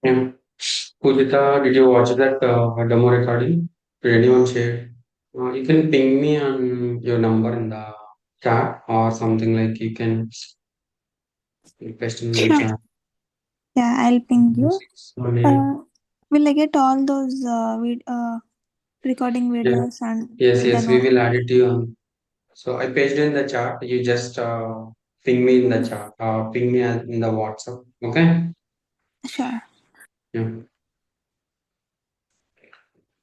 Yeah. Pujita, did you watch that demo recording? Did anyone share? You can ping me on your number in the chat or something like you can paste in the Sure. chat. Yeah, I'll ping you. So, name. Uh, will I get all those recording Yeah. videos and Yes, the yes, we note? will add it to you. So I pasted in the chat. You just ping me in the chat. Ping me in the WhatsApp. Okay. Sure. Yeah.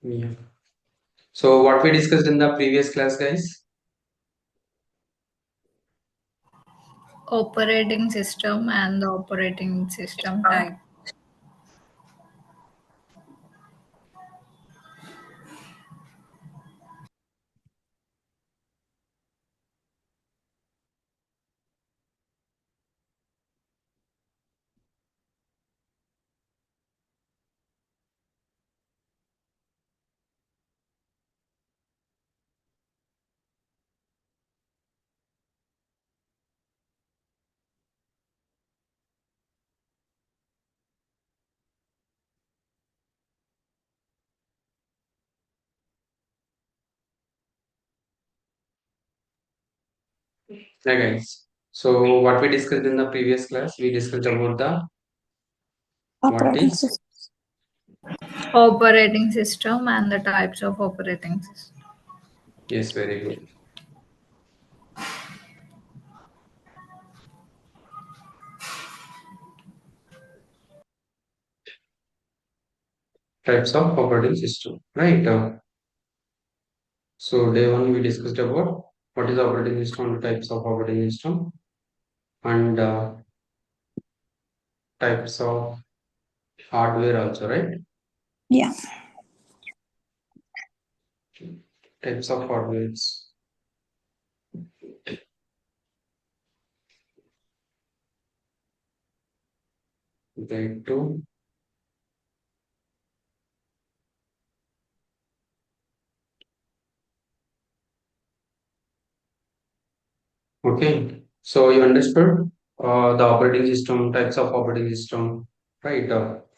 Yeah. So what we discussed in the previous class, guys? Operating system and the operating system type. Yeah, guys. So what we discussed in the previous class, we discussed about the what Operating is system. Operating system and the types of operating system. yes, very good. Types of operating system, right? So day one we discussed about what is operating system, the types of operating system, and types of hardware also, right? Yeah. Types of hardware. Right two. Okay. So you understood the operating system, types of operating system, right?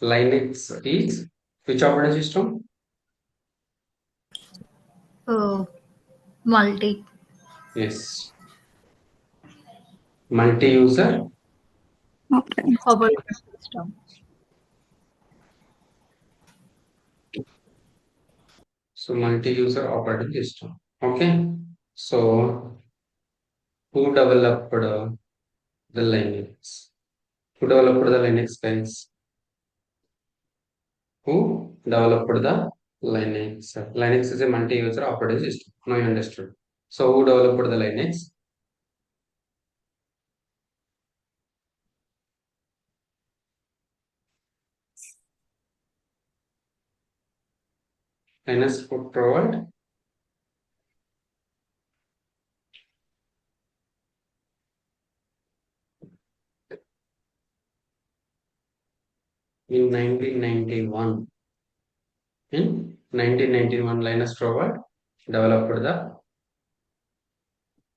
Linux is which operating system? Oh, multi Yes. Multi-user. Operating. operating system. So multi-user operating system. Okay. So who developed the Linux? Who developed the Linux, guys? Who developed the Linux? Linux is a multi-user operating system. Now you understood. So who developed the Linux? Linux provide in 1991. In 1991, Linus Torvald developed the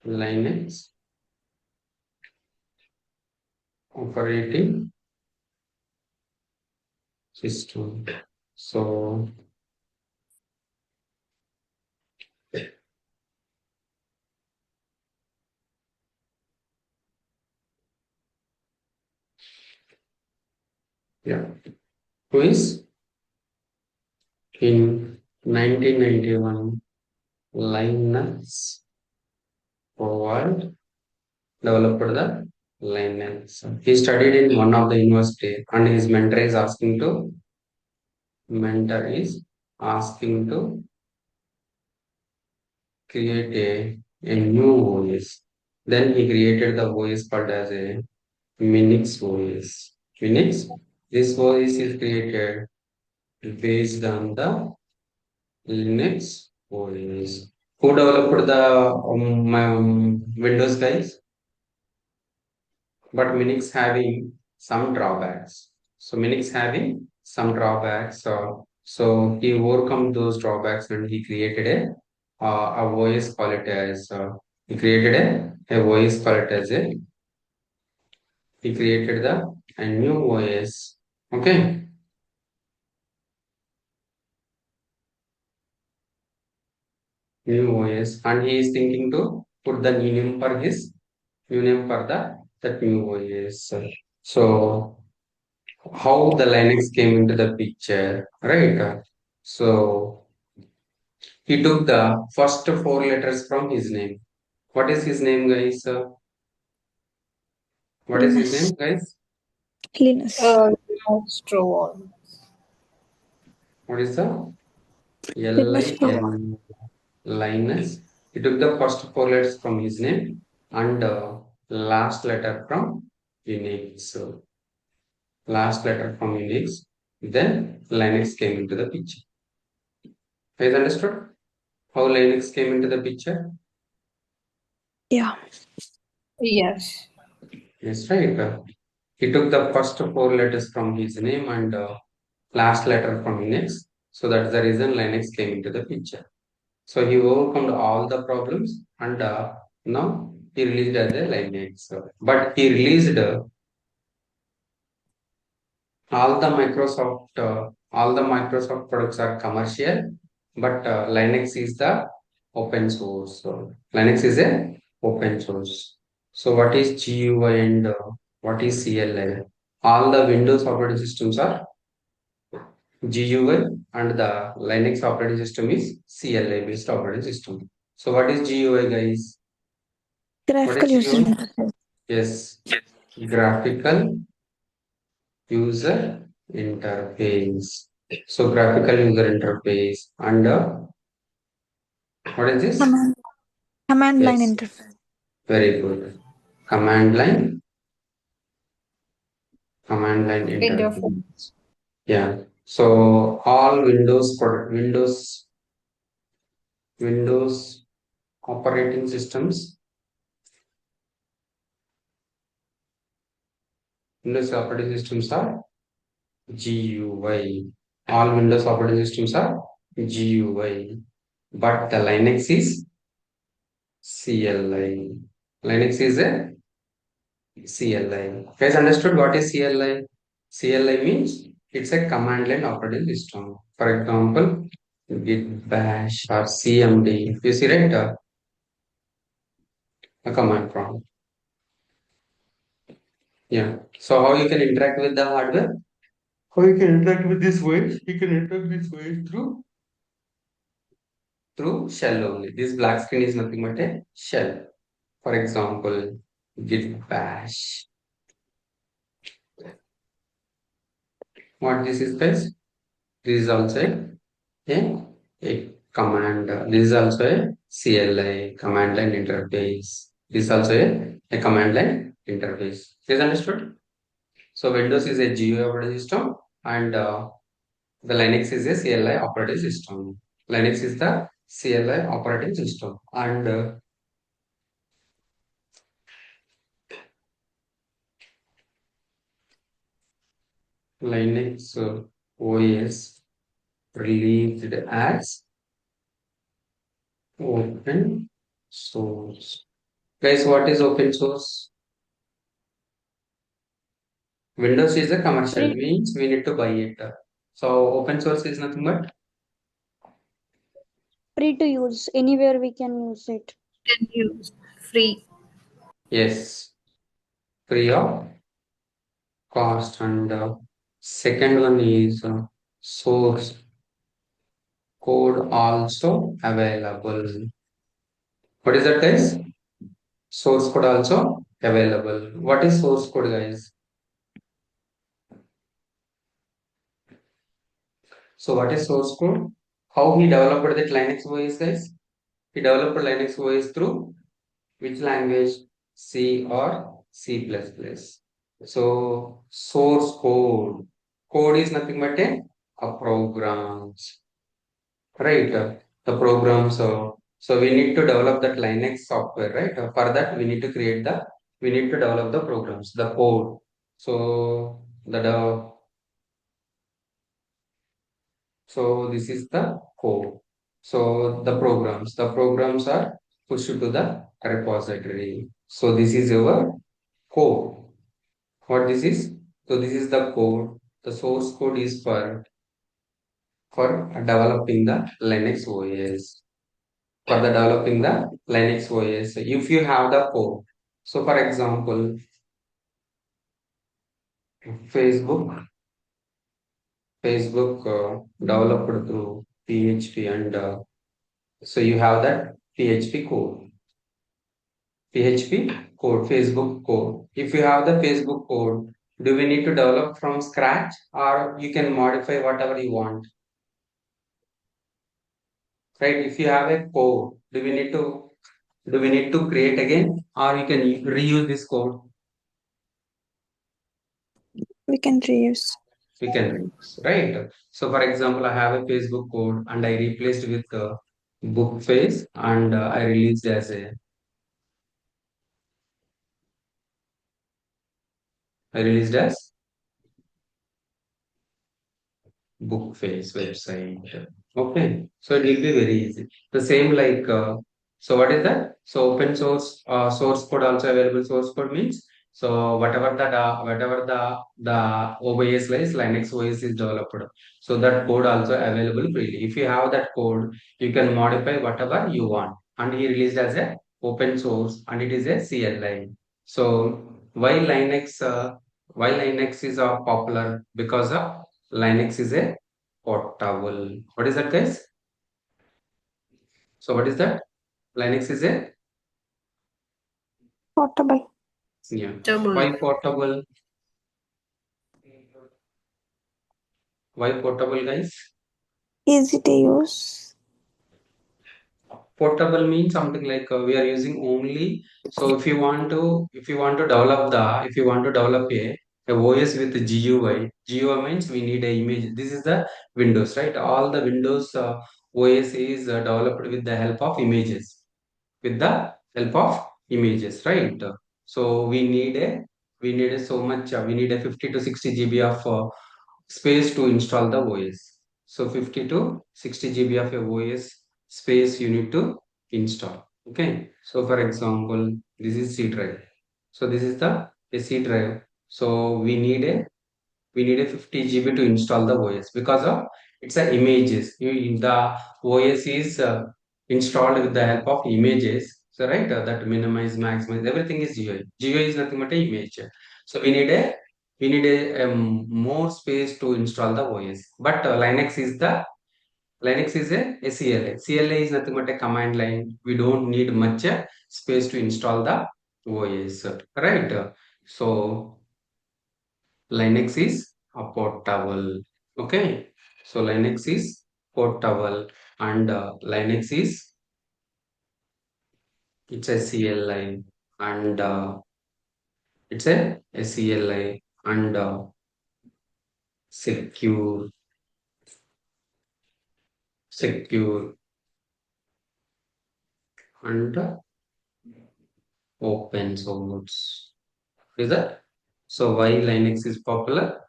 Linux operating system. So, yeah, who is in 1991, Linus Torvald developed the Linux. He studied in one of the university, and his mentor is asking to create a new OS. Then he created the OS called as a Minix OS. Minix, this OS is created based on the Linux OS. Who developed the Windows, guys? But Minix having some drawbacks. So Minix having some drawbacks. So he overcome those drawbacks and he created a OS call it as he created a OS call it as he created a new OS. Okay. new OS, and he is thinking to put the new name for that new OS. So how the Linux came into the picture, right? So he took the first four letters from his name. What is his name, guys? What is his Linus. name, guys? Linus. Most true all. What is the Linus Torvald. Lin Linus? He took the first four letters from his name and last letter from Unix. So last letter from Unix. Then Linux came into the picture. Have you understood how Linux came into the picture? Yeah. Yes. Yes, right. He took the first four letters from his name and last letter from Unix. So that's the reason Linux came into the picture. So he overcome all the problems and now he released as a Linux. But he released all the Microsoft products are commercial, but Linux is the open source. So Linux is a open source. So what is GUI and what is CLI? All the Windows operating systems are GUI and the Linux operating system is CLI based operating system. So what is GUI, guys? What Graphical is user GUI? interface. Yes, graphical user interface. So graphical user interface and what is this? Command, command line Yes, interface. very good. Command line, command line Interface. interface. Yeah. So all Windows operating systems, Windows operating systems are GUI. All Windows operating systems are GUI. But the Linux is CLI. Linux is a CLI. Guys, understood what is CLI? CLI means it's a command line operating system. For example, git bash or cmd. You see, right? A command prompt. Yeah. So how you can interact with the hardware? How you can interact with this way? You can interact this way through shell only. This black screen is nothing but a shell. For example, git bash. What this is, guys? This is also a command. This is also a CLI, command line interface. This is also a command line interface. Is understood? So Windows is a GUI operating system and the Linux is a CLI operating system. Linux is the CLI operating system and Linux OS released as open source. Guys, what is open source? Windows is a commercial, Free, means we need to buy it. So open source is nothing but free to use. Anywhere we can use it. Can use free. yes, free of cost. And second one is source code also available. What is that, guys? Source code also available. What is source code, guys? So what is source code? How he developed that Linux OS, guys? He developed Linux OS through which language? C or C++. So source code. Code is nothing but a programs, right? The program. So we need to develop that Linux software, right? For that we need to develop the programs, the code. So so this is the code. So the programs are pushed to the repository. So this is your code. What this is? So this is the code. The source code is for developing the Linux OS. for the developing the Linux OS. If you have the code, so for example, Facebook, Facebook developed through PHP and so you have that PHP code, PHP code, Facebook code. If you have the Facebook code, do we need to develop from scratch or you can modify whatever you want, right? If you have a code, do we need to create again or you can reuse this code? We can reuse. We can reuse, right? So for example, I have a Facebook code and I replaced with book face and I released as a I released as book face website. Okay, so it will be very easy. The same like so what is that? So open source source code also available. Source code means so whatever the OS like Linux OS is developed. So that code also available freely. If you have that code, you can modify whatever you want. And he released as a open source and it is a CLI. So why Linux is popular because of Linux is a portable. What is that, guys? So what is that? Linux is a Portable. yeah. Double. Why portable? Why portable, guys? Easy to use. Portable means something like we are using only. So if you want to develop a OS with GUI means we need a image. This is the Windows, right? All the Windows OS is developed with the help of images. With the help of images, right? So we need a 50 to 60 GB of space to install the OS. So 50 to 60 GB of a OS space you need to install. Okay. So for example, this is C drive. So this is the a C drive. So we need a 50 GB to install the OS because of it's a images. The OS is installed with the help of images. So right, that minimize, maximize, everything is GUI. GUI is nothing but a image. So we need more space to install the OS. But Linux is a CLI. CLI is nothing but a command line. We don't need much space to install the OS. Right. So Linux is a portable. Okay. So Linux is portable and Linux is it's a CLI and it's a CLI and secure, secure and open source. Is that? So why Linux is popular?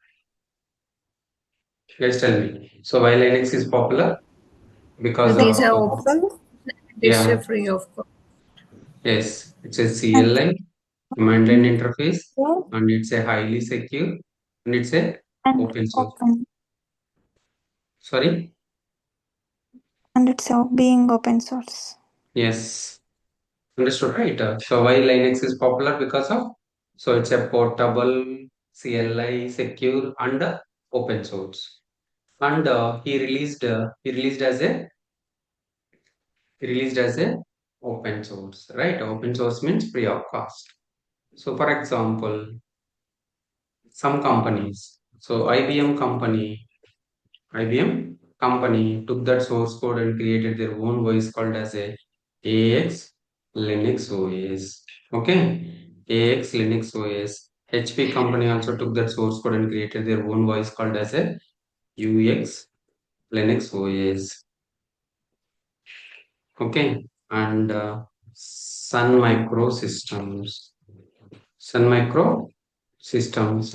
Guys, tell me. So why Linux is popular? Because It is of a open. It is a yeah, free of cost. yes, it's a And CLI command line interface yeah, and it's a highly secure and it's a and open source. open. Sorry? And it's being open source. Yes, understood, right? So why Linux is popular because of so it's a portable CLI secure and open source. And he released as a open source, right? Open source means free of cost. So for example, some companies, so IBM company took that source code and created their own voice called as a AX Linux OS. Okay, AX Linux OS. HP company also took that source code and created their own voice called as a UX Linux OS. Okay, and Sun Micro Systems. Sun Micro Systems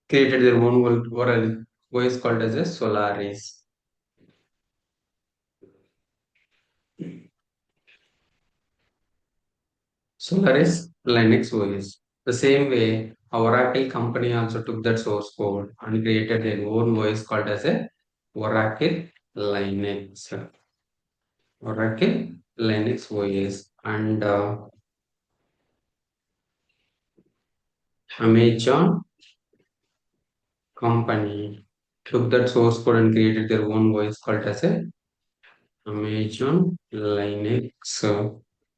created their own voice called as a Solaris. Solaris Linux OS. The same way, our Oracle company also took that source code and created their own voice called as a Oracle Linux, Oracle Linux OS, and Amazon company took that source code and created their own OS called as a Amazon Linux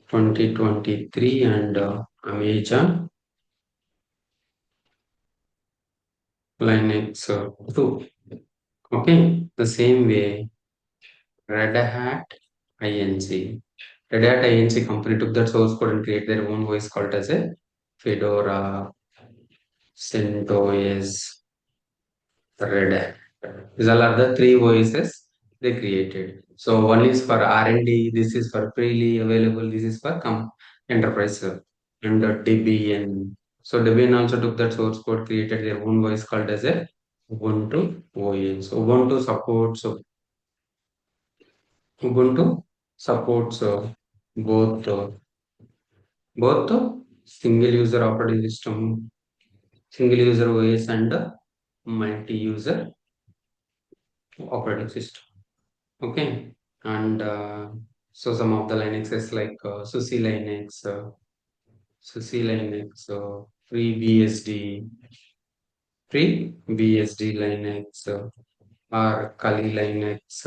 2023 and Amazon Linux 2. Okay, the same way Red Hat INC. Red Hat INC company took that source code and created their own OS called as a Fedora, CentOS, Red Hat. These all are the three OSs they created. So one is for R&D, this is for freely available, this is for enterprise and Debian. So Debian also took that source code, created their own OS called as a Ubuntu OS. Ubuntu supports both single user operating system, single user OS, and multi-user operating system. Okay, and so some of the Linuxes like SUSE Linux, FreeBSD Linux, or Kali Linux,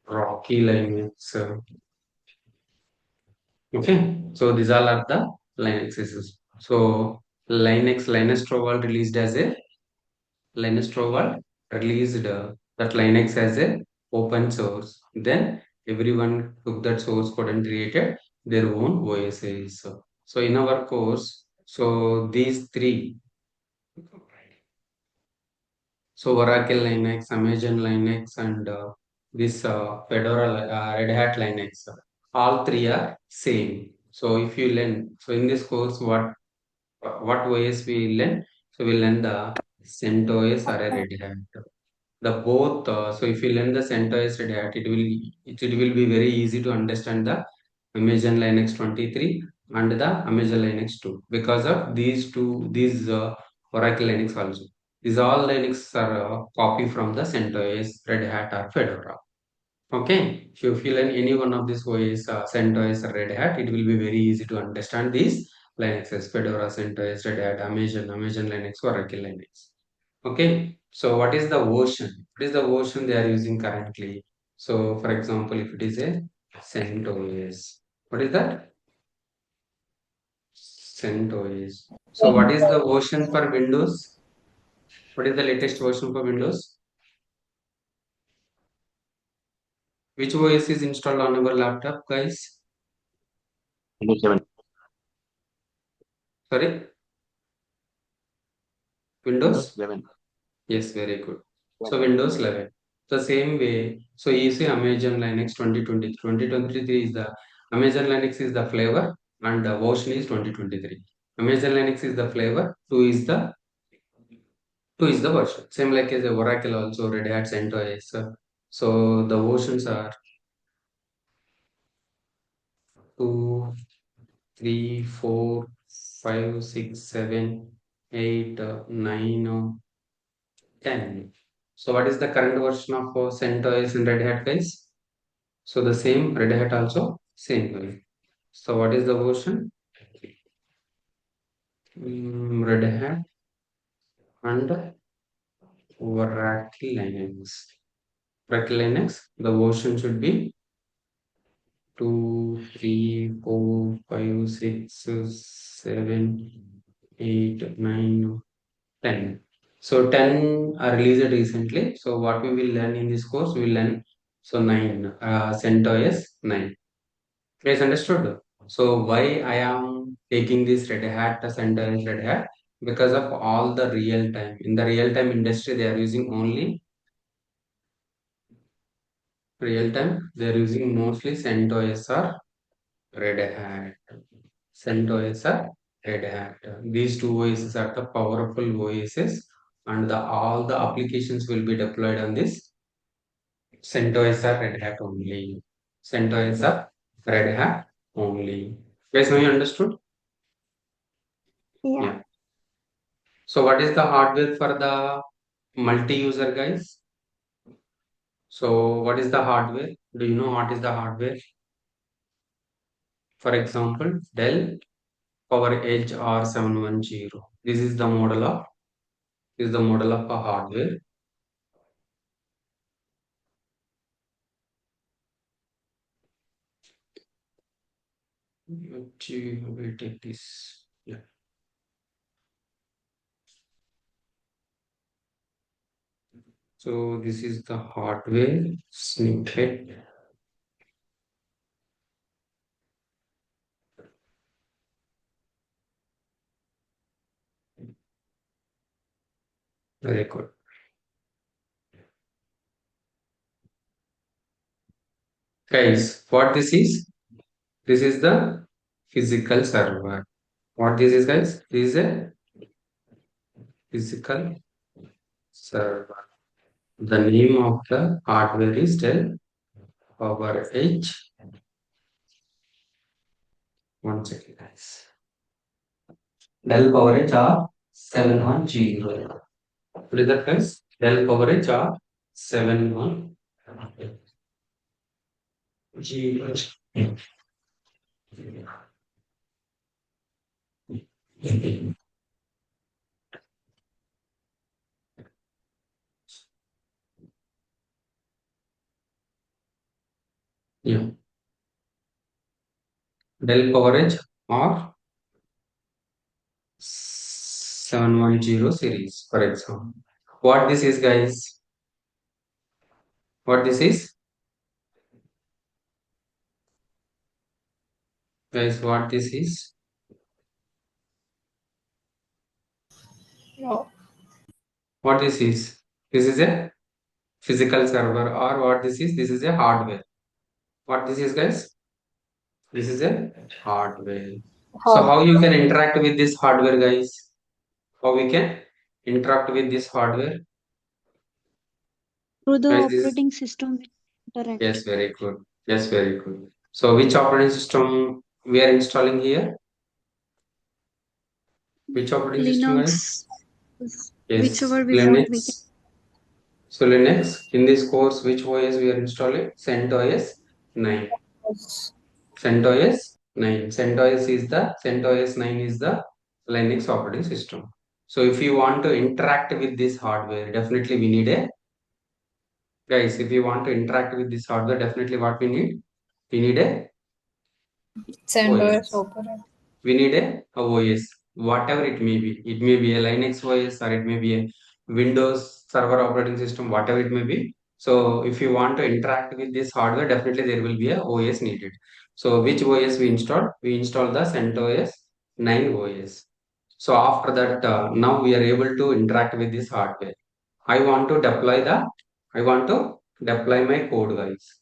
Rocky Linux. Okay, so these all are the Linuxes. So Linus Torvald released as a Linus Torvald released that Linux as a open source. Then everyone took that source code and created their own OSs. So in our course, so these three, so Oracle Linux, Amazon Linux, and this Fedora Red Hat Linux, all three are same. So if you learn, so in this course, what OS we learn? So we learn the CentOS or a Red Hat. The both so if you learn the CentOS Red Hat, it will be very easy to understand the Amazon Linux 23 and the Amazon Linux 2 because of these Oracle Linux also. These all Linux are copy from the CentOS Red Hat or Fedora. Okay, so if you learn any one of these OS, CentOS or Red Hat, it will be very easy to understand these Linuxes: Fedora, CentOS, Red Hat, Amazon Linux, Oracle Linux. Okay, so what is the version? What is the version they are using currently? So, for example, if it is a CentOS, what is that? CentOS. So, what is the version for Windows? What is the latest version for Windows? Which OS is installed on your laptop, guys? Windows 7. Sorry, Windows Windows? 11. Yes, very good. So 11. Windows 11. The same way, so you see Amazon Linux 2023 is the Amazon Linux is the flavor and the version is 2023. Amazon Linux is the flavor, 2 is the version. Same like as a Oracle also, Red Hat, CentOS. So the versions are 2, 3, 4, 5, 6, 7, 8, 9, 10. So what is the current version of CentOS and Red Hat, guys? So the same Red Hat also same way. So what is the version? Red Hat and Oracle Linux. Oracle Linux, the version should be 2, 3, 4, 5, 6, 7, 8, 9, 10. So 10 are released recently. So what we will learn in this course, we will learn so 9, CentOS 9. Guys, understood? So why I am taking this Red Hat CentOS Red Hat? Because of all the real time. In the real time industry, they are using only real time. They are using mostly CentOS or Red Hat. CentOS or Red Hat. These two OSs are the powerful OSs, and all the applications will be deployed on this CentOS or Red Hat only. CentOS or Red Hat only. Guys, now you understood? Yeah. Yeah. So what is the hardware for the multi-user, guys. So what is the hardware? Do you know what is the hardware? For example, Dell Power Edge R710. This is the model of a hardware. We'll take this. Yeah. So this is the hardware snippet. Very good. Guys, what this is? This is the physical server. What this is, guys? This is a physical server. The name of the hardware is Dell Power Edge. One second, guys. Dell Power Edge R710. What is that, guys? Dell Power Edge R710. Yeah. Dell Power Edge R710 series, for example. What this is, guys? What this is? Guys, what this is? No. What this is? This is a physical server, or what this is? This is a hardware. What this is, guys? This is a hardware. So how you can interact with this hardware, guys? How we can interact with this hardware? Through the Guys, this operating system we interact. yes, very good. Yes, very good. So which operating system we are installing here? Which operating system, guys? Linux, Yes, whichever we want, we can. Linux. So Linux, in this course, which OS we are installing? CentOS 9. CentOS 9. CentOS 9 is the Linux operating system. So if you want to interact with this hardware, definitely we need a guys. If you want to interact with this hardware, definitely what we need? We need a CentOS OS. operating. We need a OS, whatever it may be. It may be a Linux OS or it may be a Windows server operating system, whatever it may be. So if you want to interact with this hardware, definitely there will be a OS needed. So which OS we installed? We installed the CentOS 9 OS. So after that, now we are able to interact with this hardware. I want to deploy my code, guys.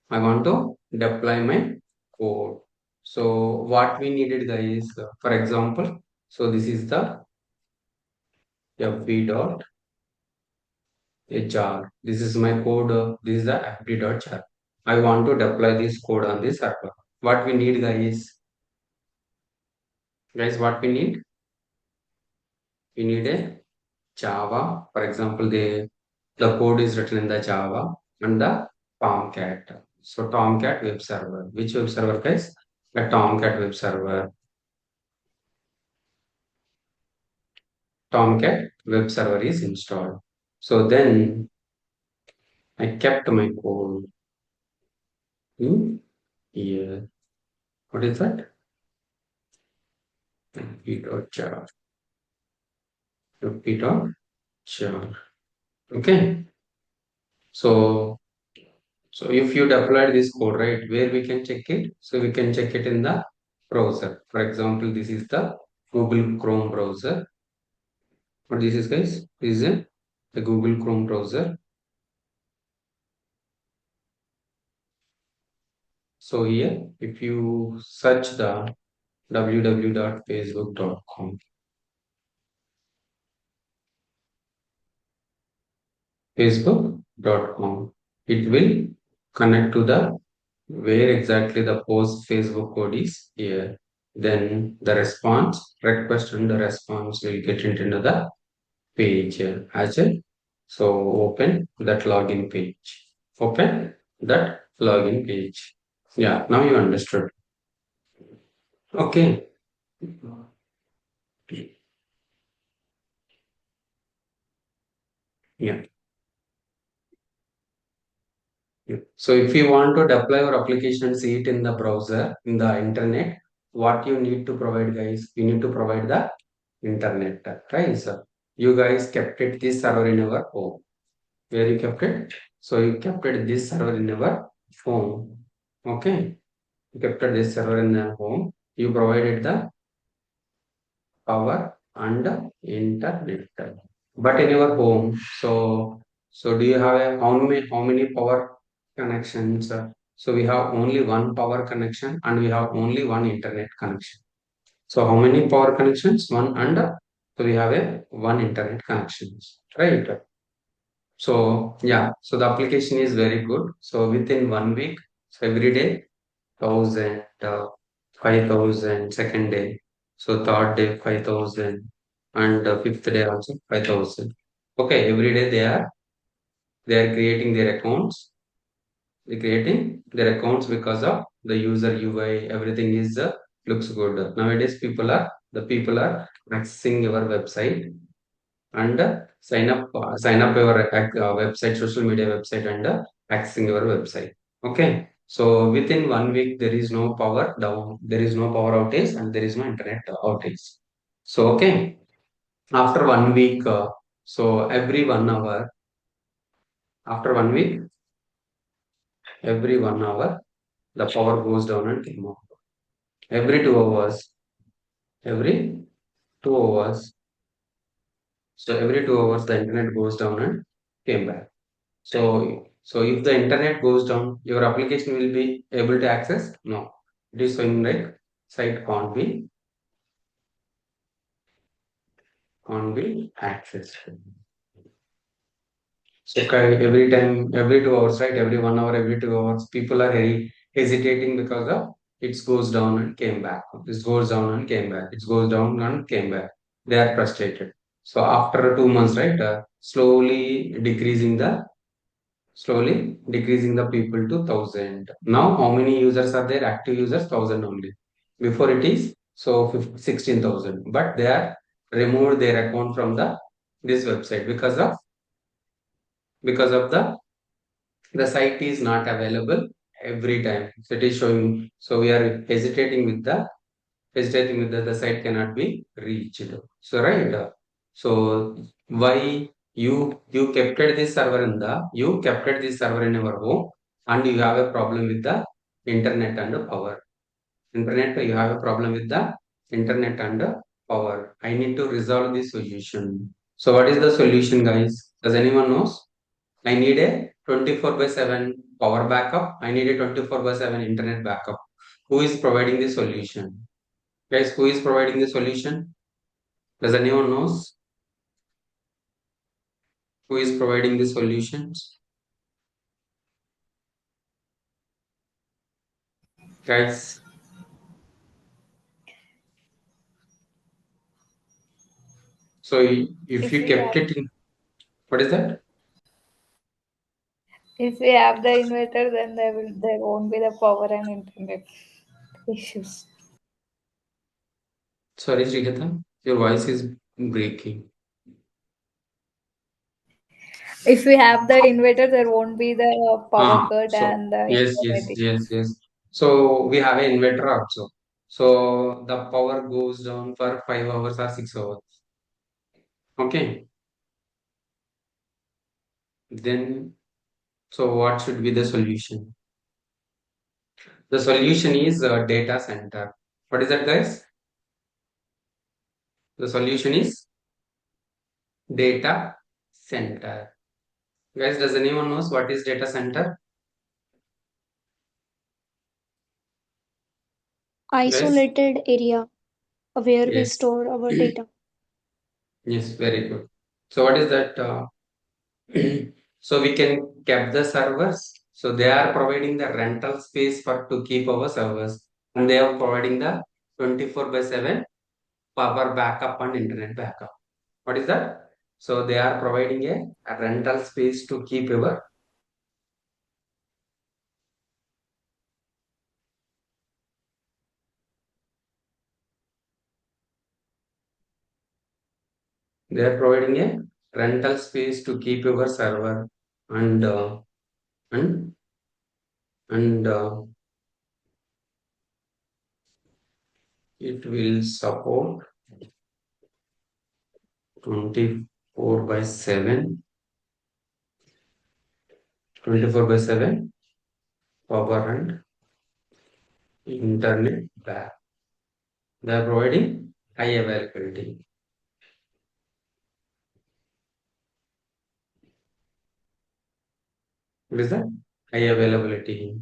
I want to deploy my code. So what we needed, guys, for example, so this is the fb.jar. This is my code. This is the fb.jar. I want to deploy this code on this server. What we need, guys? Guys, what we need? We need a Java. For example, the code is written in the Java and the Tomcat. So Tomcat web server. Which web server, guys? The Tomcat web server. Tomcat web server is installed. So then I kept my code in here. What is that? fb.jar. fb.jar. Okay. So if you deployed this code, right, where we can check it? So we can check it in the browser. For example, this is the Google Chrome browser. What this is, guys? This is the Google Chrome browser. So here, if you search the www.facebook.com, facebook.com, it will connect to the where exactly the post Facebook code is here. Then the response request and the response will get into the page as well. So open that login page. Open that login page. Yeah, now you understood. Okay. Yeah. Yeah. So if you want to deploy your application, see it in the browser, in the internet, what you need to provide, guys? You need to provide the internet, right? So you guys kept it this server in your home. Where you kept it? So you kept it this server in your home. Okay. You kept it this server in the home. You provided the power and internet. But in your home, so do you have how many power connections? So we have only one power connection and we have only one internet connection. So how many power connections? One and so we have a one internet connections, right? So yeah, so the application is very good. So within 1 week, so every day 1,000, 5,000, second day. So third day 5,000 and fifth day also 5,000. Okay, every day they are creating their accounts. They're creating their accounts because of the user UI. Everything is looks good. Nowadays, people are accessing your website and sign up your website, social media website, and accessing your website. Okay, so within 1 week there is no power down, there is no power outage, and there is no internet outage. So okay, after 1 week, so every 1 hour, after 1 week, every 1 hour the power goes down and came up. Every 2 hours, every 2 hours, so every 2 hours the internet goes down and came back. So if the internet goes down, your application will be able to access? No. It is showing like site can't be accessed. So every time, every 2 hours, right? Every 1 hour, every 2 hours, people are hesitating because of it goes down and came back. This goes down and came back. It goes down and came back. They are frustrated. So after 2 months, right? Slowly decreasing the people to 1,000. Now, how many users are there? Active users, 1,000 only. Before it is so 16,000. But they are removed their account from this website because of the site is not available every time. So it is showing. So we are hesitating with the site cannot be reached. So right. So why you kept this server in your home and you have a problem with the internet and the power. Internet, you have a problem with the internet and the power. I need to resolve this solution. So what is the solution, guys? Does anyone knows? I need a 24 by 7 power backup. I need a 24 by 7 internet backup. Who is providing the solution? Guys, who is providing the solution? Does anyone knows who is providing the solutions? Guys, so if If you we kept have it in, what is that? if we have the inverter, then there won't be the power and internet issues. Sorry, Srikata, your voice is breaking. If we have the inverter, there won't be the power cut So and the yes, yes, internet yes, issues. yes. So we have an inverter also. So the power goes down for 5 hours or 6 hours. Okay. Then, so what should be the solution? The solution is a data center. What is that, guys? The solution is data center. Guys, does anyone knows what is data center? Guys? Isolated area where we Yes. store our data. Yes, very good. So what is that? So we can keep the servers. So they are providing the rental space for to keep our servers, and they are providing the 24 by 7 power backup and internet backup. What is that? So they are providing a rental space to keep your. They are providing a rental space to keep your server and and and it will support 24 by 7, 24 by 7 power and internet back. They are providing high availability. What is that? High availability.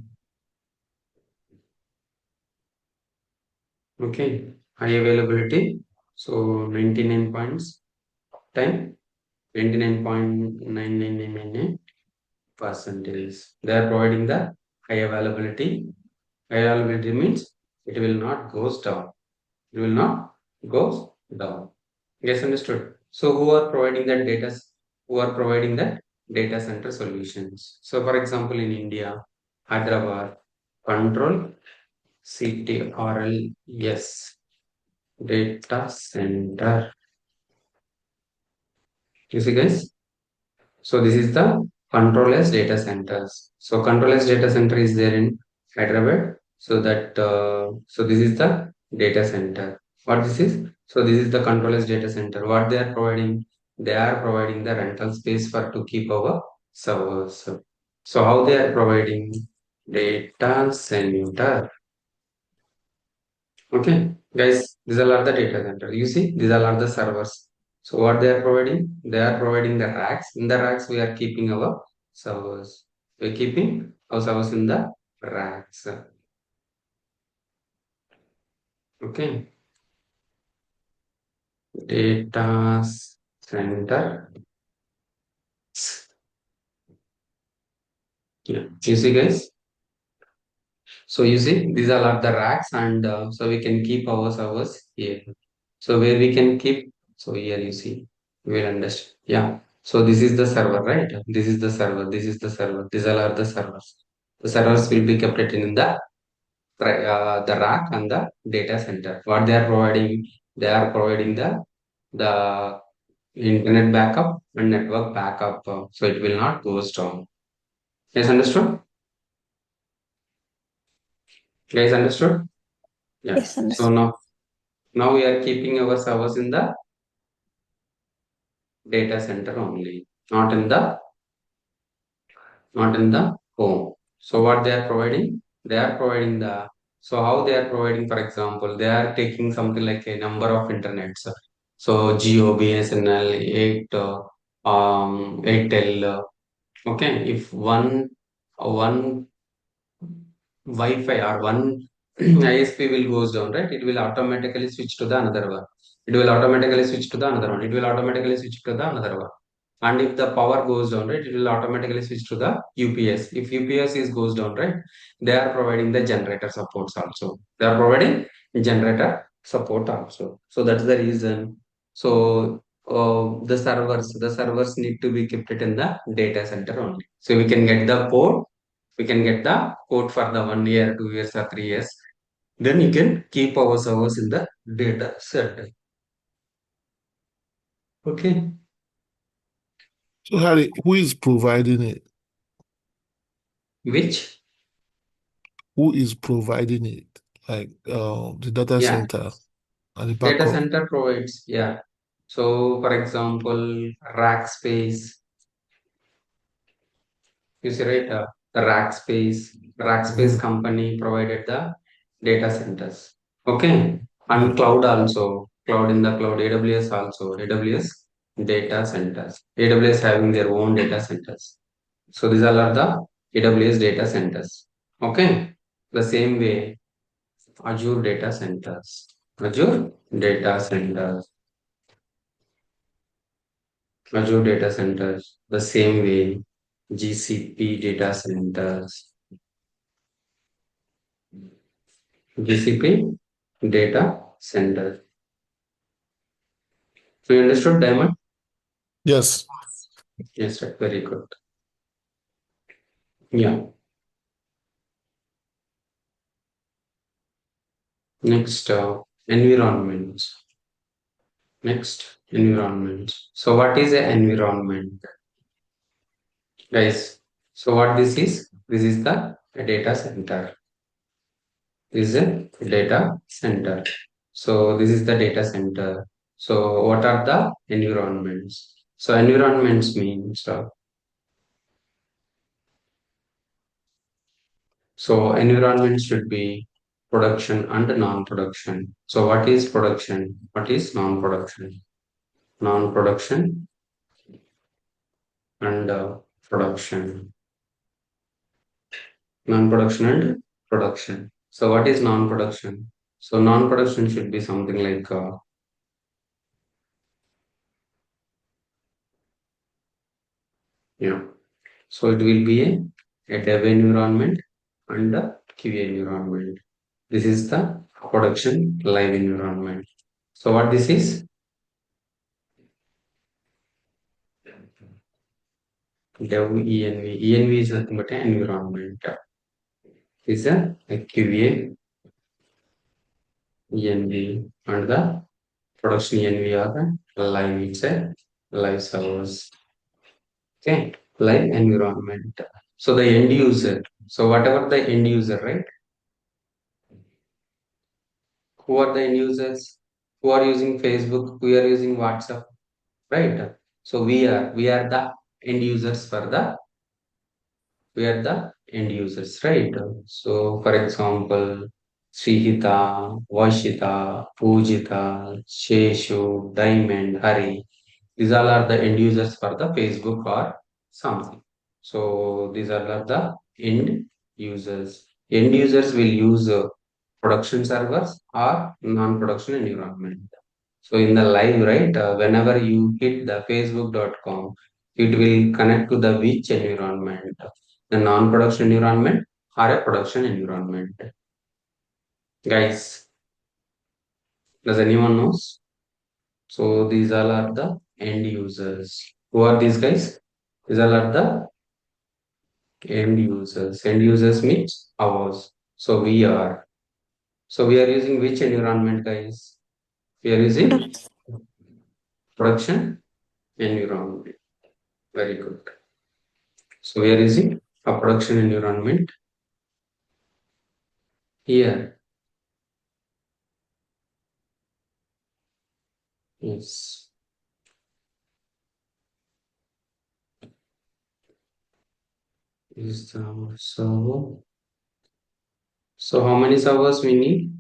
Okay, high availability. So 99 points time 99.9999 percentage. They are providing the high availability. High availability means it will not goes down. It will not goes down. Yes, understood. So who are providing that data? Who are providing that data center solutions? So for example, in India, Hyderabad, Control CTRLS data center. You see, guys. So this is the control-less data centers. So control-less data center is there in Hyderabad. So this is the data center. What this is? So this is the control-less data center. What they are providing? They are providing the rental space for to keep our servers. So how they are providing data center? Okay, guys, these all are the data centers. You see, these all are the servers. So what they are providing? They are providing the racks. In the racks, we are keeping our servers. We are keeping our servers in the racks. Okay, data center. Yeah, you see, guys. So you see, these all are the racks, and so we can keep our servers here. So where we can keep, so here you see, you will understand. Yeah. So this is the server, right? This is the server. This is the server. These all are the servers. The servers will be kept it in the rack and the data center. What they are providing the internet backup and network backup. So it will not go down. Yes, understood? Guys, understood? Yeah. Yes, So understood. now we are keeping our servers in the data center only, not in the home. So what they are providing? They are providing so how they are providing, for example, they are taking something like a number of internets. So Geo, BSNL, 8, Airtel. Okay, if one Wi-Fi or one ISP will goes down, right? It will automatically switch to the another one. It will automatically switch to the another one. It will automatically switch to the another one. And if the power goes down, right, it will automatically switch to the UPS. If UPS is goes down, right, they are providing the generator supports also. They are providing generator support also. So that's the reason. So the servers need to be kept it in the data center only. So we can get the code for the 1 year, 2 years, or 3 years. Then you can keep our servers in the data center. Okay. So Harry, who is providing it? Which? Who is providing it? Like the data Yeah. center and the Data backup. center provides, yeah. So, for example, rack space, you see, right? The rack space Mhm. company provided the data centers. Okay. Yeah. And cloud also, cloud in the cloud, AWS also, AWS data centers. AWS having their own data centers. So, these all are the AWS data centers. Okay. The same way, Azure data centers. Azure data centers. Azure data centers, the same way GCP data centers, GCP data center. So you understood, Diamond? Yes. Yes, right. Very good. Yeah. Next, environment. Next, environment. So what is an environment, guys? So what this is? This is the data center. This is a data center. So this is the data center. So what are the environments? So environments means so environment should be production and non-production. So what is production? What is non-production? Non-production and production. Non-production and production. So what is non-production? So non-production should be something like yeah. So it will be a dev environment and a QA environment. This is the production live environment. So what this is? Dev env. Env is nothing but an environment. Is a QA env and the production env are the live. It's a live servers. Okay, live environment. So the end user. So whatever the end user, right? Who are the end users? Who are using Facebook? Who are using WhatsApp? Right? So we are the end users for the we are the end users, right? So for example, Srihita, Vashita, Pujita, Sheshu, Diamond, Hari. These all are the end users for the Facebook or something. So these are the end users. End users will use production servers or non-production environment. So in the live, right, whenever you hit the facebook.com, it will connect to the which environment, the non-production environment or a production environment. Guys, does anyone knows? So these all are the end users. Who are these guys? These all are the end users. End users means ours. So we are. So we are using which environment, guys? We are using Production. production environment. Very good. So we are using a production environment here. Yes. Is the server. So how many servers we need?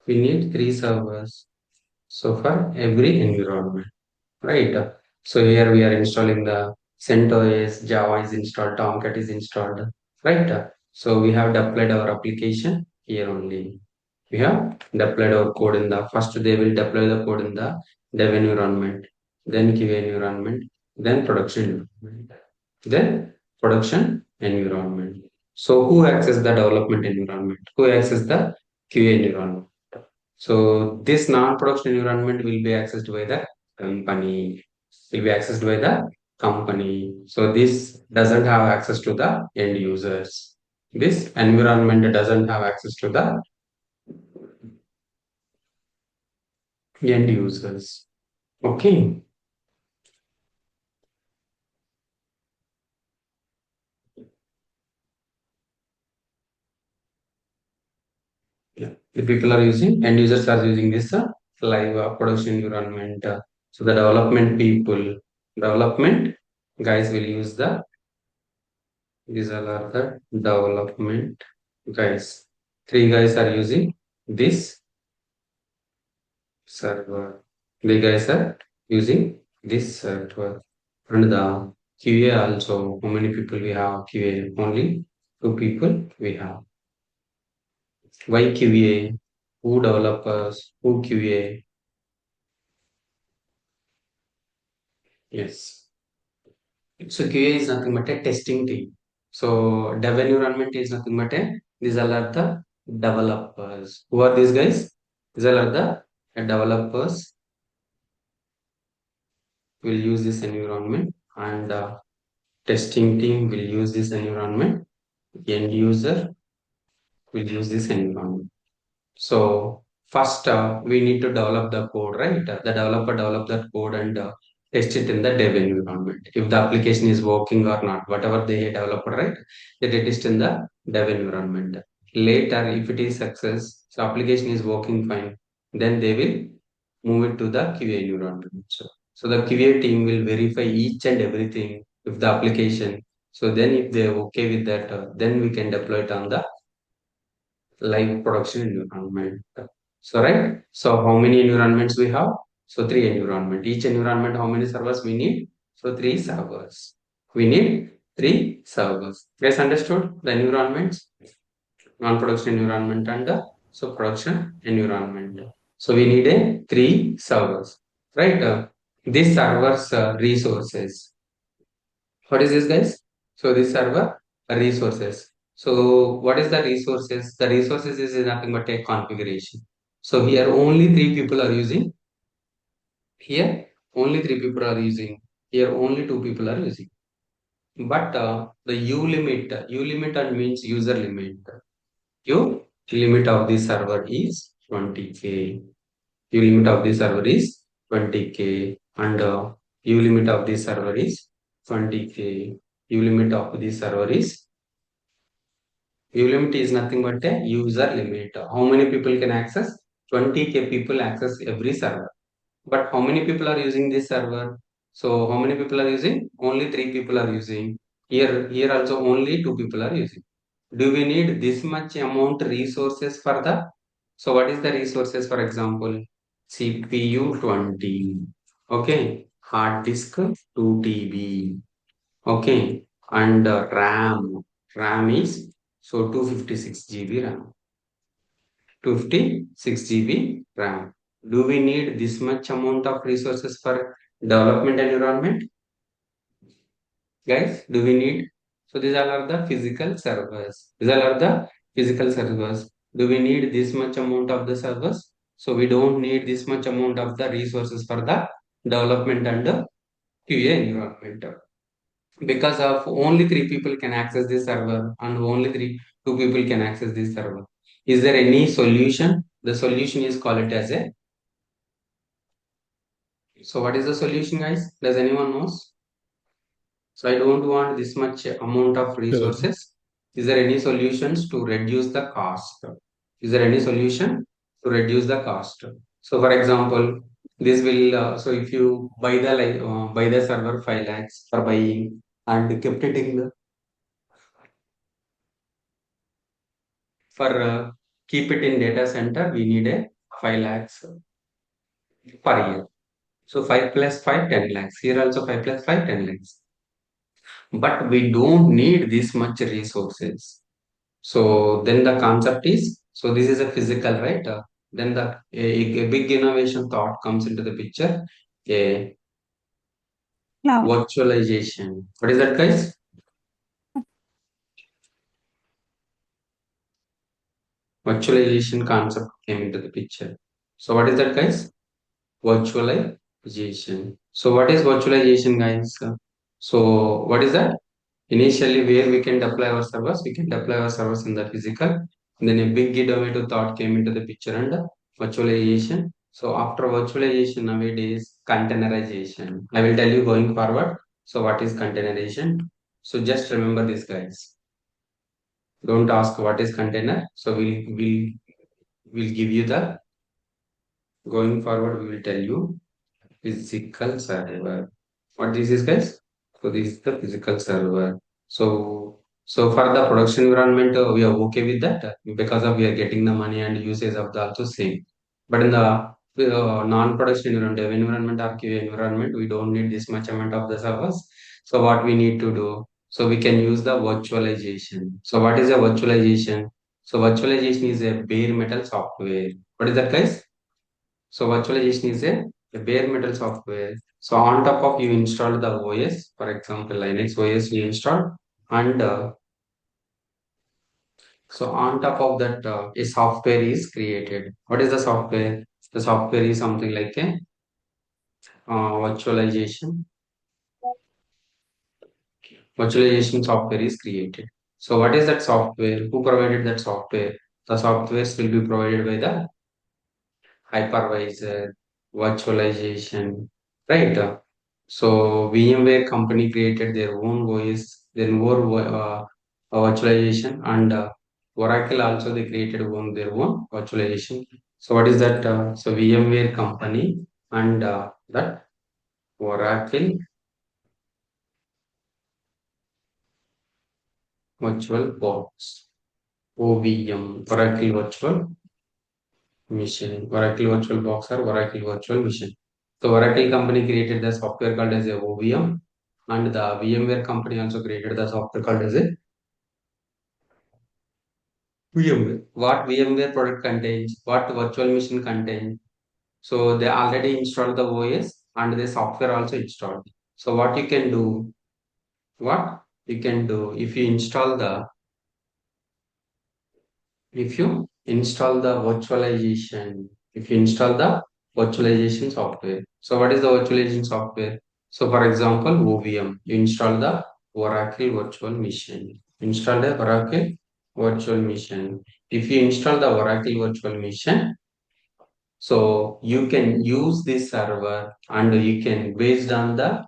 We need 3 servers. So for every environment, right? So here we are installing the CentOS, Java is installed, Tomcat is installed, right? So we have deployed our application here only. We have deployed our code in the first they will deploy the code in the dev environment, then QA environment, then production environment, then production environment. So who access the development environment? Who access the QA environment? So this non-production environment will be accessed by the company. Will be accessed by the company. So this doesn't have access to the end users. This environment doesn't have access to the end users. Okay. Yeah. The people are using end users are using this live production environment. So the development guys will use the these all are the development guys. 3 guys are using this server. 3 guys are using this server. And the QA also, how many people we have QA? Only 2 people we have. Why QA? Who developers? Who QA? Yes. So QA is nothing but a testing team. So dev environment is nothing but a these all are the developers. Who are these guys? These all are the developers. will use this environment, and testing team will use this environment. End user will use this environment. So first, we need to develop the code, right? The developer develop that code and test it in the dev environment. If the application is working or not, whatever they developed, right? They test in the dev environment. Later, if it is success, so application is working fine, then they will move it to the QA environment. So the QA team will verify each and everything if the application. So then if they're okay with that, then we can deploy it on the live production environment. So right. So how many environments we have? So three environment. Each environment, how many servers we need? So three servers. We need three servers. Guys, understood the environments? Non-production environment and so production environment. So we need a three servers, right? These servers resources. What is this, guys? So this server resources. So what is the resources? The resources is nothing but a configuration. So here only three people are using. Here only three people are using. Here only two people are using. But the U limit and means user limit. U limit of the server is 20K. U limit of the server is 20K, and U limit of the server is 20K. U limit of the server is U limit is nothing but a user limit. How many people can access? 20K people access every server. But how many people are using this server? So how many people are using? Only three people are using. Here also only two people are using. Do we need this much amount resources for the? So what is the resources? For example, CPU 20. Okay, hard disk 2 TB. Okay, and RAM is so 256 GB RAM. 256 GB RAM. Do we need this much amount of resources for development environment? Guys, do we need? So these all are the physical servers. These all are the physical servers. Do we need this much amount of the servers? So we don't need this much amount of the resources for the development and the QA environment. Because of only three people can access this server and only two people can access this server. Is there any solution? The solution is called it as a. So what is the solution, guys? Does anyone knows? So I don't want this much amount of Yeah. resources. Is there any solutions to reduce the cost? Is there any solution to reduce the cost? So for example, this will so if you buy the server 5 lakhs for buying and kept it in the for keep it in data center, we need a 5 lakhs per year. So 5 plus 5, 10 lakhs. Here also 5 plus 5, 10 lakhs. But we don't need this much resources. So then the concept is, so this is a physical, right? Then a big innovation thought comes into the picture, a Cloud. virtualization. What is that, guys? Virtualization concept came into the picture. So what is that, guys? Virtualization. So what is virtualization, guys? So what is that? Initially, where we can deploy our servers, we can deploy our servers in the physical. And then a big innovative thought came into the picture and virtualization. So after virtualization nowadays, containerization. I will tell you going forward. So what is containerization? So just remember this, guys. Don't ask what is container. So we'll give you the going forward. We will tell you physical server. What this is, guys? So this is the physical server. So for the production environment, we are okay with that because of we are getting the money and usage of the also same. But in the non-production environment, dev environment or QA environment, we don't need this much amount of the servers. So what we need to do? So we can use the virtualization. So what is a virtualization? So virtualization is a bare metal software. What is that, guys? So virtualization is a bare metal software. So on top of you install the OS, for example, Linux OS you install, and so on top of that a software is created. What is the software? The software is something like a virtualization. Virtualization software is created. So what is that software? Who provided that software? The softwares will be provided by the hypervisor, virtualization, right? So VMware company created their own OS, their own virtualization, and Oracle also they created their own virtualization. So what is that? So VMware company and that Oracle Virtual Box, OVM, Oracle Virtual Machine, Oracle Virtual Box or Oracle Virtual Machine. So Oracle company created the software called as a OVM, and the VMware company also created the software called as a VMware. What VMware product contains, what virtual machine contains. So they already installed the OS and the software also installed. So what you can do if you install the virtualization software. So what is the virtualization software? So for example, OVM, you install the Oracle virtual machine. Install the Oracle virtual machine. If you install the Oracle virtual machine, so you can use this server and you can based on the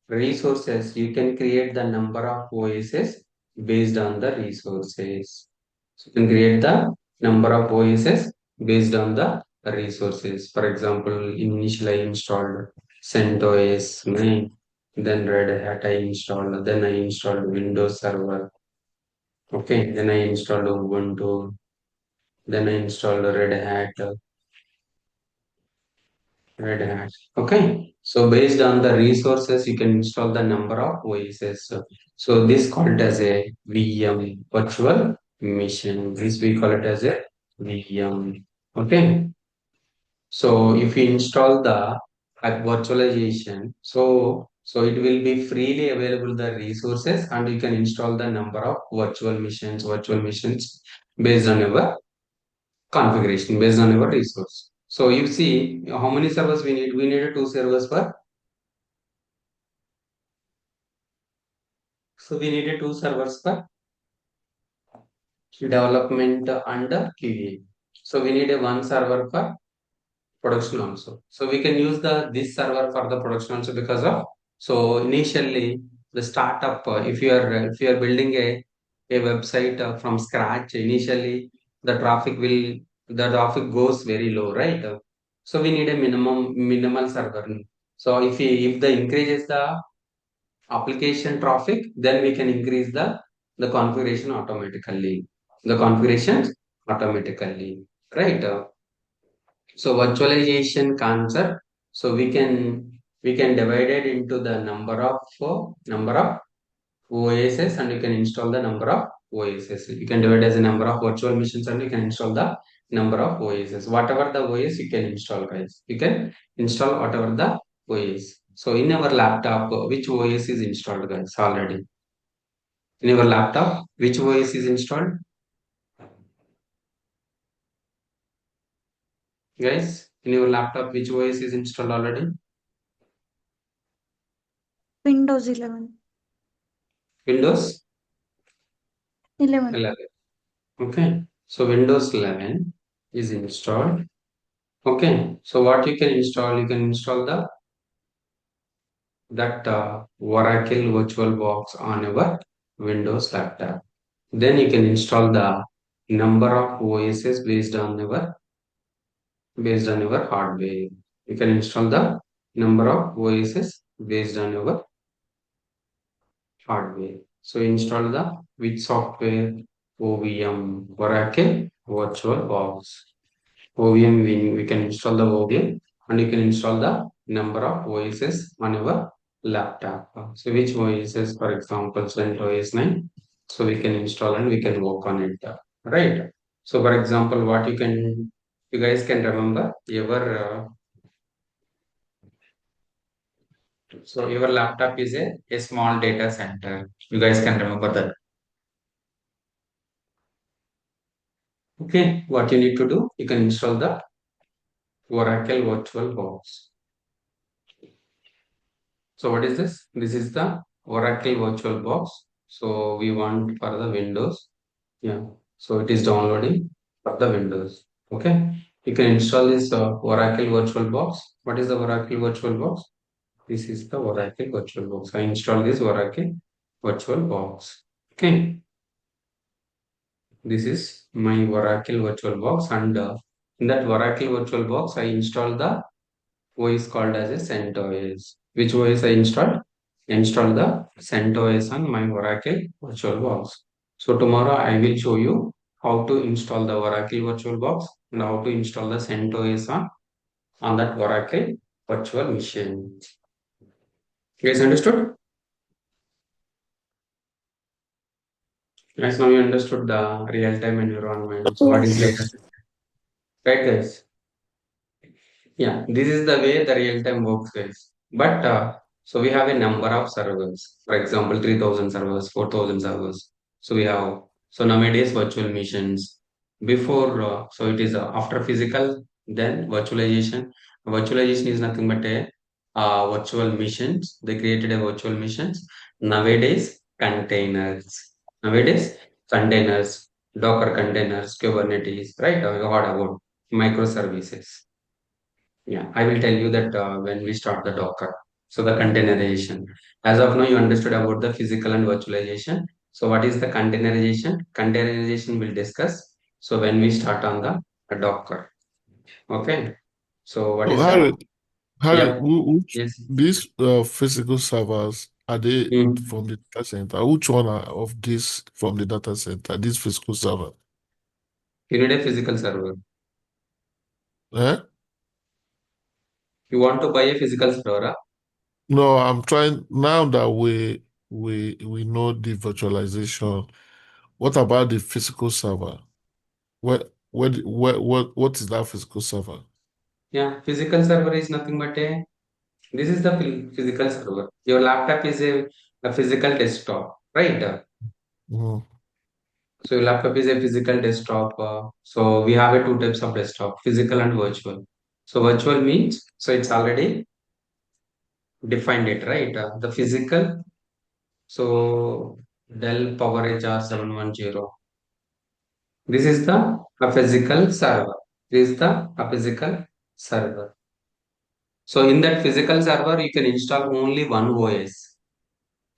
resources, you can create the number of OSs based on the resources. So you can create the number of OSs based on the resources. For example, initially I installed CentOS 9, then Red Hat I installed, then I installed Windows Server. Okay, then I installed Ubuntu, then I installed Red Hat. Okay. So based on the resources, you can install the number of OSs. So this called as a VM, virtual machine. This we call it as a VM. Okay. So if you install the virtualization, so it will be freely available the resources, and you can install the number of virtual machines based on your configuration, based on your resource. So you see how many servers we need? We needed two servers for. So we needed two servers for development and QA. So we need a one server for production also. So we can use the this server for the production also because of, so initially the startup, if you are building a website from scratch, initially the traffic goes very low, right? So we need a minimal server. So if the increases the application traffic, then we can increase the configuration automatically. The configurations automatically, right? So virtualization concept. So we can divide it into the number of OSs, and you can install the number of OSs. You can divide as a number of virtual machines, and you can install the number of OSs. Whatever the OS you can install, guys. You can install whatever the OS. So in our laptop, which OS is installed, guys, already? In your laptop, which OS is installed? Guys, in your laptop, which OS is installed already? Windows 11. Windows 11. 11. Okay. So Windows 11 is installed. Okay. So what you can install? You can install that Oracle VirtualBox on your Windows laptop. Then you can install the number of OSs based on your hardware. You can install the number of OSs based on your hardware. So install the which software? OVM, Oracle VirtualBox. OVM, we can install the OVM, and you can install the number of OSs on your laptop. So which OSs, for example, CentOS 9. So we can install and we can work on it. Right. So for example, you guys can remember so your laptop is a small data center. You guys can remember that. Okay, what you need to do, you can install the Oracle Virtual Box. So what is this? This is the Oracle Virtual Box. So we want for the Windows. Yeah. So it is downloading for the Windows. Okay. You can install this Oracle Virtual Box. What is the Oracle Virtual Box? This is the Oracle Virtual Box. I install this Oracle Virtual Box. Okay. This is my Oracle Virtual Box, and in that Oracle Virtual Box, I installed the OS called as a CentOS. Which OS I installed? Install the CentOS on my Oracle Virtual Box. So tomorrow I will show you how to install the Oracle Virtual Box and how to install the CentOS on that Oracle virtual machine. You guys understood? Guys, now you understood the real-time environment. What is Yes. data? Right, guys? Yeah, this is the way the real time works, guys. But so we have a number of servers. For example, 3,000 servers, 4,000 servers. So we have so nowadays virtual machines. Before so it is after physical, then virtualization. Virtualization is nothing but a virtual machines. They created a virtual machines. Nowadays containers. Nowadays containers, Docker containers, Kubernetes, right? You heard about microservices. Yeah, I will tell you that when we start the Docker. So the containerization. As of now, you understood about the physical and virtualization. So what is the containerization? Containerization we'll discuss. So when we start on the Docker. Okay. So what So is the, Harry, yeah, which yes. these physical servers are they Mm. from the data center? Which one are of these from the data center? This physical server? You need a physical server. Eh? You want to buy a physical server. No, I'm trying now that we know the virtualization. What about the physical server? What is that physical server? Yeah, physical server is nothing but a, this is the physical server. Your laptop is a physical desktop, right? Mhm. So your laptop is a physical desktop. So we have a two types of desktop, physical and virtual. So virtual means, so it's already defined it, right? The physical, so Dell PowerEdge R710. This is the a physical server. This is the a physical server. So in that physical server, you can install only one OS.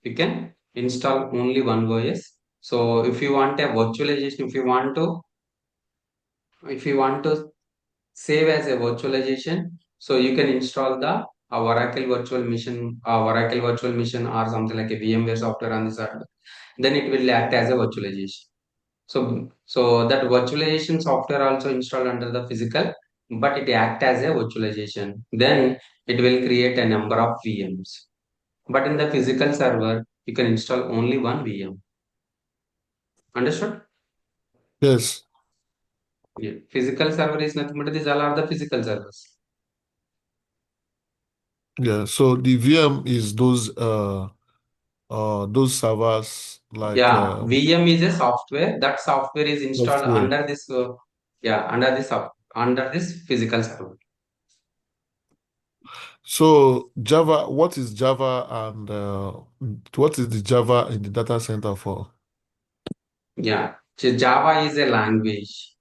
You can install only one OS. So if you want a virtualization, if you want to save as a virtualization. So you can install the Oracle virtual machine or something like a VMware software on the server. Then it will act as a virtualization. So that virtualization software also installed under the physical, but it act as a virtualization. Then it will create a number of VMs. But in the physical server, you can install only one VM. Understood? Yes, Yeah. Physical server is nothing but these all are the physical servers. yeah. So the VM is those servers like Yeah, VM is a software. That software is installed software. under this, yeah, under this physical server. So Java, what is Java and what is the Java in the data center for? Yeah, so Java is a language.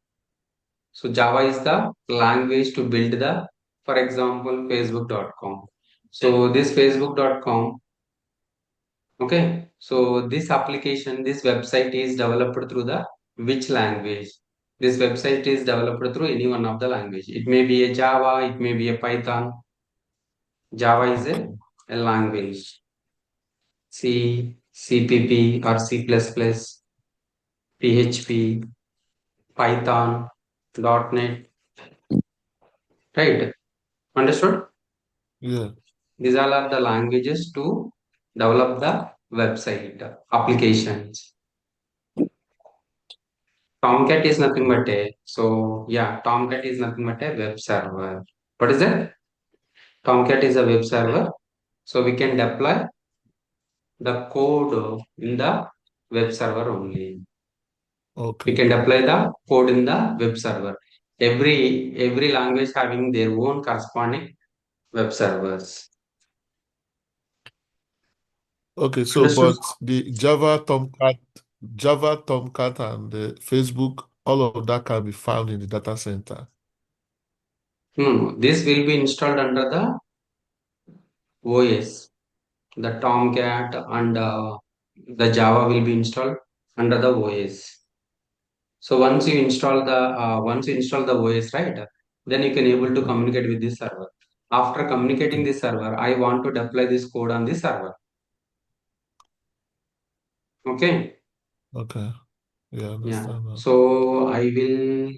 So Java is the language to build the, for example, Facebook.com. So this Facebook.com, okay. So this application, this website is developed through the which language? This website is developed through any one of the language. It may be a Java, it may be a Python. Java is Okay. a language. C, CPP or C++, PHP, Python, .NET, right? Understood? Yeah. These all are the languages to develop the website applications. Tomcat is nothing but a, so yeah, Tomcat is nothing but a web server. What is that? Tomcat is a web server. So we can deploy the code in the web server only. We Okay. can deploy the code in the web server. Every language having their own corresponding web servers. Okay, so Understood? but the Java Tomcat and the Facebook, all of that can be found in the data center. No, this will be installed under the OS. The Tomcat and the Java will be installed under the OS. So once you install the OS, right, then you can able to communicate with this server. After communicating this server, I want to deploy this code on this server. Okay. Okay. Yeah, I Yeah. understand now. So I will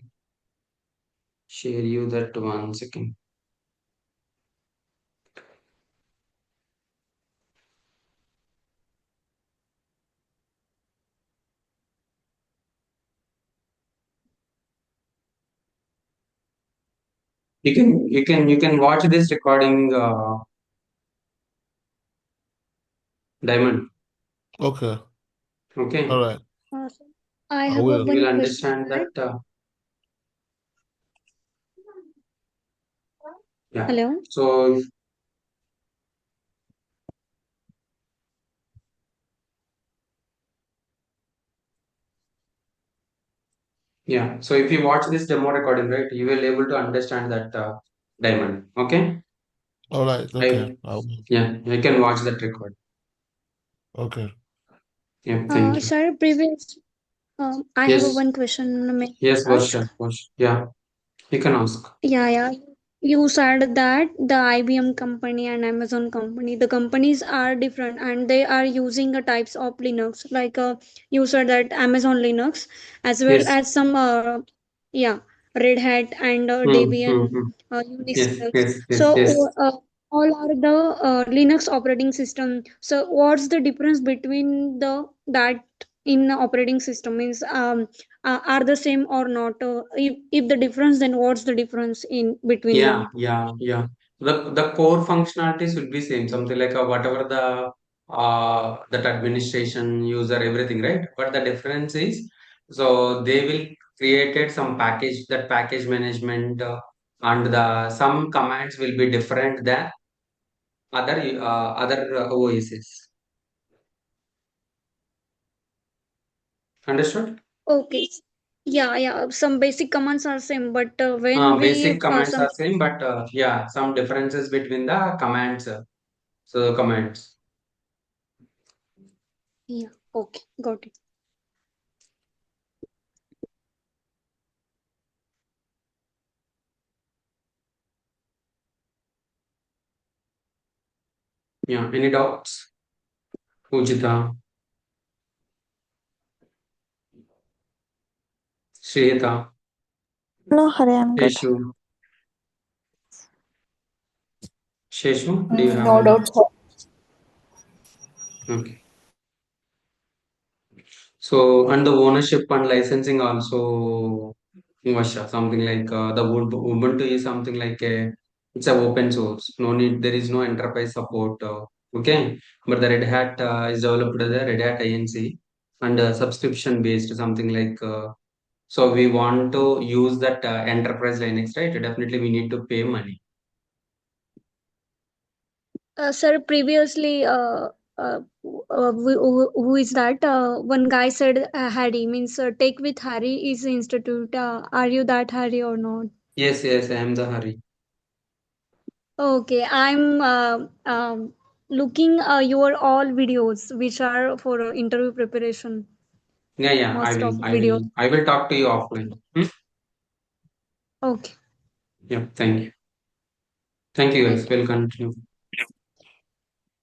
share you that 1 second. You can watch this recording, Diamond. Okay. Okay. All right. So I I have a will. You will one question understand that. that. Yeah. Hello. So yeah. So if you watch this demo recording, right, you will able to understand that, Diamond. Okay. All right. Okay. I I will. Yeah. You can watch that record. Okay. Yeah. Thank you. Sir, previous. I have a Yes. one question. May Yes, I ask? Varsha. Varsha. Yeah. You can ask. Yeah, yeah. You said that the IBM company and Amazon company, the companies are different and they are using a types of Linux. Like you said that Amazon Linux, as well Yes. as some yeah, Red Hat and Debian, Hmm. Unix Yes. Linux. Yes. Yes. So Yes. all are the Linux operating system. So what's the difference between the that in the operating system means are the same or not? If the difference, then what's the difference in between Yeah, them? yeah, yeah. The core functionalities will be same, something like whatever the that administration user everything, right? But the difference is, so they will created some package, that package management, and the some commands will be different than other OSs. Understood? Okay. Yeah, yeah. Some basic commands are same, but when we Basic commands some are same, but yeah, some differences between the commands. So commands. yeah. Okay, got it. Yeah. Any doubts? Pujita, Shriyata, No hurry, I'm good. Sheshu. Sheshu, do you have No any? doubt, sir. Okay. So, and the ownership and licensing also, Vasha, something like the Ubuntu is something like it's a open source. No need, there is no enterprise support. Okay. But the Red Hat is developed as a Red Hat INC and subscription based, something like so we want to use that enterprise Linux, right? Definitely we need to pay money. Sir, previously, who is that? One guy said Harry means take with Harry is institute. Are you that Harry or not? Yes, yes, I am the Hari. Okay, I'm looking your all videos which are for interview preparation. Yeah, yeah, I Most will, of I will, videos. I will talk to you offline. Hmm? Okay, Yeah, thank you. Thank you, guys. thank you. We'll continue.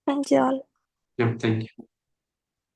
Thank you all. Yeah, thank you.